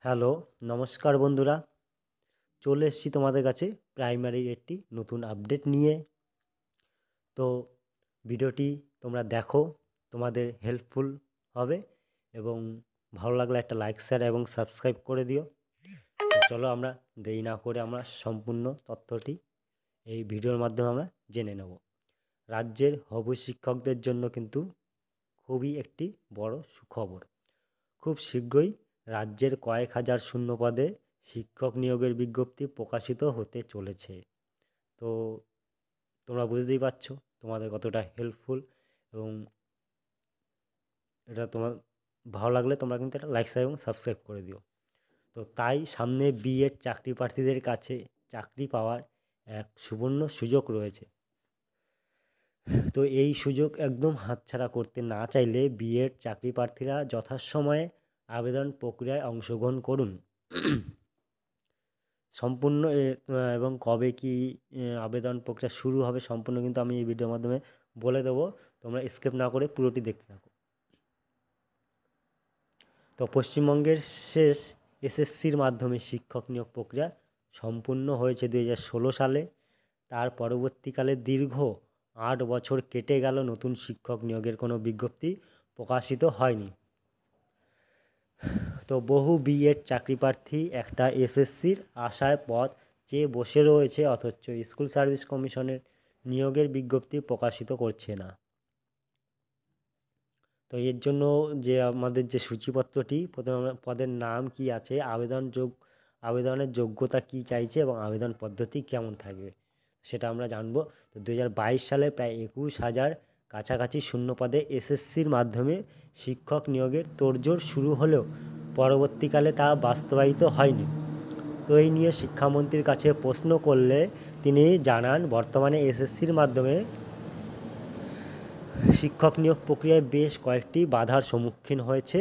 Hello, নমস্কার বন্ধুরা। চলে এসেছি তোমাদের কাছে প্রাইমারির একটি নতুন আপডেট নিয়ে। তো ভিডিওটি তোমরা দেখো, তোমাদের হেল্পফুল হবে এবং ভালো লাগলে একটা লাইক, শেয়ার এবং সাবস্ক্রাইব করে দিও। তো চলো আমরা দেরি না করে আমরা সম্পূর্ণ তথ্যটি এই ভিডিওর মাধ্যমে আমরা জেনে নেব। রাজ্যের হবু শিক্ষকদের জন্য কিন্তু খুবই একটি বড় সুখবর। খুব শীঘ্রই রাজ্যের কয়েক হাজার শূন্য পদে শিক্ষক নিয়োগের বিজ্ঞপ্তি প্রকাশিত হতে চলেছে। তো তোমরা বুঝতেই পারছো তোমাদের কতটা হেল্পফুল, এবং এটা তোমার ভালো লাগলে তোমরা কিন্তু একটা লাইক, শেয়ার এবং সাবস্ক্রাইব করে দিও। তো তাই সামনে বিএড চাকরি প্রার্থীদের কাছে চাকরি পাওয়ার এক সুবর্ণ সুযোগ রয়েছে। তো এই সুযোগ একদম হাতছাড়া করতে না চাইলে বিএড চাকরি প্রার্থীরা যথাসময়ে আবেদন প্রক্রিয়ায় অংশগ্রহণ করুন। সম্পূর্ণ এবং কবে কী আবেদন প্রক্রিয়া শুরু হবে সম্পূর্ণ কিন্তু আমি এই ভিডিওর মাধ্যমে বলে দেবো। তোমরা স্কিপ না করে পুরোটি দেখতে থাকো। তো পশ্চিমবঙ্গের শেষ এসএসসির মাধ্যমে শিক্ষক নিয়োগ প্রক্রিয়া সম্পূর্ণ হয়েছে 2016 সালে। তার পরবর্তীকালে দীর্ঘ 8 বছর কেটে গেল, নতুন শিক্ষক নিয়োগের কোনো বিজ্ঞপ্তি প্রকাশিত হয়নি। তো বহু বিএড চাকরি প্রার্থী একটা এসএসসির আশায় পথ চেয়ে বসে রয়েছে, অথচ স্কুল সার্ভিস কমিশনের নিয়োগের বিজ্ঞপ্তি প্রকাশিত করছে না। তো এর জন্য যে আমাদের যে সূচিপত্রটি, প্রথমে আমরা পদের নাম কি আছে, আবেদনের যোগ্যতা কি চাইছে এবং আবেদন পদ্ধতি কেমন থাকবে সেটা আমরা জানবো। তো 2022 সালে প্রায় 21,000 কাছাকাছি শূন্য পদে এসএসসির মাধ্যমে শিক্ষক নিয়োগের তোড়জোড় শুরু হলেও পরবর্তীকালে তা বাস্তবায়িত হয়নি। তো এই নিয়ে শিক্ষামন্ত্রীর কাছে প্রশ্ন করলে তিনি জানান, বর্তমানে এসএসসির মাধ্যমে শিক্ষক নিয়োগ প্রক্রিয়ায় বেশ কয়েকটি বাধার সম্মুখীন হয়েছে।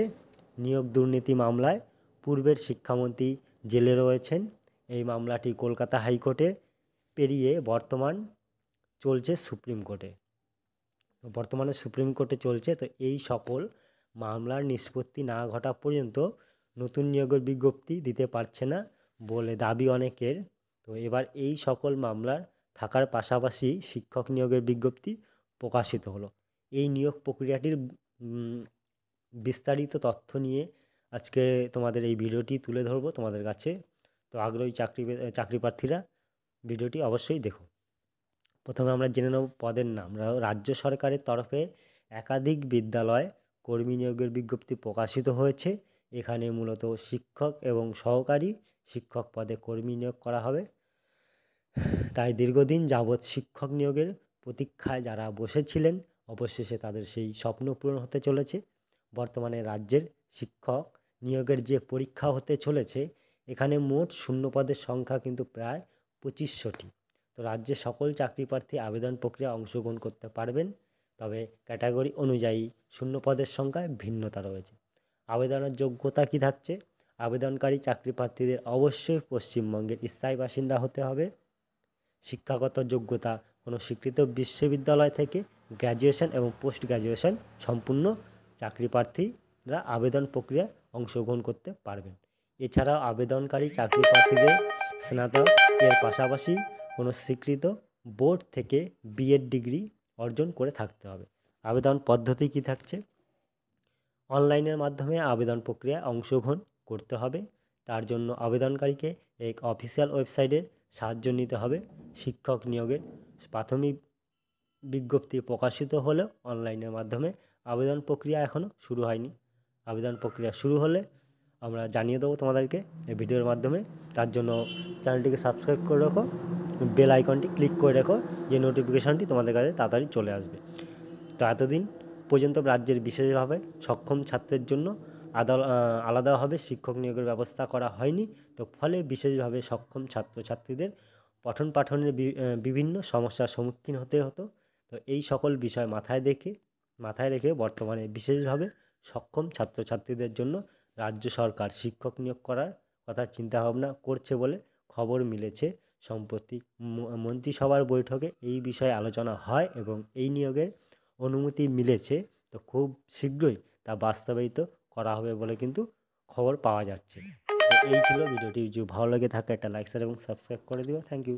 নিয়োগ দুর্নীতি মামলায় পূর্বের শিক্ষামন্ত্রী জেলে রয়েছেন। এই মামলাটি কলকাতা হাইকোর্টে পেরিয়ে চলছে সুপ্রিম কোর্টে। বর্তমানে সুপ্রিম কোর্টে চলছে। তো এই সকল মামলার নিষ্পত্তি না ঘটা পর্যন্ত নতুন নিয়োগের বিজ্ঞপ্তি দিতে পারছে না বলে দাবি অনেকের। তো এবার এই সকল মামলার থাকার পাশাপাশি শিক্ষক নিয়োগের বিজ্ঞপ্তি প্রকাশিত হলো। এই নিয়োগ প্রক্রিয়াটির বিস্তারিত তথ্য নিয়ে আজকে তোমাদের এই ভিডিওটি তুলে ধরবো তোমাদের কাছে। তো আগ্রহী চাকরি প্রার্থীরা ভিডিওটি অবশ্যই দেখো। প্রথমে আমরা জেনে নেব পদের নাম। রাজ্য সরকারের তরফে একাধিক বিদ্যালয় কর্মী নিয়োগের বিজ্ঞপ্তি প্রকাশিত হয়েছে। এখানে মূলত শিক্ষক এবং সহকারী শিক্ষক পদে কর্মী নিয়োগ করা হবে। তাই দীর্ঘদিন যাবৎ শিক্ষক নিয়োগের প্রতীক্ষায় যারা বসেছিলেন, অবশেষে তাদের সেই স্বপ্ন পূরণ হতে চলেছে। বর্তমানে রাজ্যের শিক্ষক নিয়োগের যে পরীক্ষা হতে চলেছে, এখানে মোট শূন্য পদের সংখ্যা কিন্তু প্রায় 2500টি। তো রাজ্যের সকল চাকরি প্রার্থী আবেদন প্রক্রিয়ায় অংশগ্রহণ করতে পারবেন, তবে ক্যাটাগরি অনুযায়ী শূন্য পদের সংখ্যায় ভিন্নতা রয়েছে। আবেদনের যোগ্যতা কী থাকছে? আবেদনকারী চাকরি প্রার্থীদের অবশ্যই পশ্চিমবঙ্গের স্থায়ী বাসিন্দা হতে হবে। শিক্ষাগত যোগ্যতা কোনো স্বীকৃত বিশ্ববিদ্যালয় থেকে গ্র্যাজুয়েশন এবং পোস্ট গ্র্যাজুয়েশন সম্পূর্ণ চাকরি প্রার্থীরা আবেদন প্রক্রিয়ায় অংশগ্রহণ করতে পারবেন। এছাড়াও আবেদনকারী চাকরি প্রার্থীদের স্নাতক এর পাশাপাশি কোনো স্বীকৃত বোর্ড থেকে বিএড ডিগ্রি অর্জন করে থাকতে হবে। আবেদন পদ্ধতি কী থাকছে? অনলাইনের মাধ্যমে আবেদন প্রক্রিয়ায় অংশগ্রহণ করতে হবে। তার জন্য আবেদনকারীকে এক অফিসিয়াল ওয়েবসাইটের সাহায্য নিতে হবে। শিক্ষক নিয়োগের প্রাথমিক বিজ্ঞপ্তি প্রকাশিত হলেও অনলাইনের মাধ্যমে আবেদন প্রক্রিয়া এখনও শুরু হয়নি। আবেদন প্রক্রিয়া শুরু হলে আমরা জানিয়ে দেবো তোমাদেরকে এই ভিডিওর মাধ্যমে। তার জন্য চ্যানেলটিকে সাবস্ক্রাইব করে রাখো, বেল আইকনটি ক্লিক করে রাখো, যে নোটিফিকেশানটি তোমাদের কাছে তাড়াতাড়ি চলে আসবে। তো এতদিন পর্যন্ত রাজ্যের বিশেষভাবে সক্ষম ছাত্রের জন্য আলাদাভাবে শিক্ষক নিয়োগের ব্যবস্থা করা হয়নি। তো ফলে বিশেষভাবে সক্ষম ছাত্রছাত্রীদের পঠন পাঠনের বিভিন্ন সমস্যার সম্মুখীন হতে হতো। তো এই সকল বিষয় মাথায় রেখে বর্তমানে বিশেষভাবে সক্ষম ছাত্রছাত্রীদের জন্য রাজ্য সরকার শিক্ষক নিয়োগ করার কথা চিন্তাভাবনা করছে বলে খবর মিলেছে। সম্প্রতি মন্ত্রিসভার বৈঠকে এই বিষয়ে আলোচনা হয় এবং এই নিয়োগের অনুমতি মিলেছে। তো খুব শীঘ্রই তা বাস্তবায়িত করা হবে বলে কিন্তু খবর পাওয়া যাচ্ছে। তো এই ছিল ভিডিওটি। যদি ভালো লেগে থাকে একটা লাইক শেয়ার এবং সাবস্ক্রাইব করে দিও। Thank you.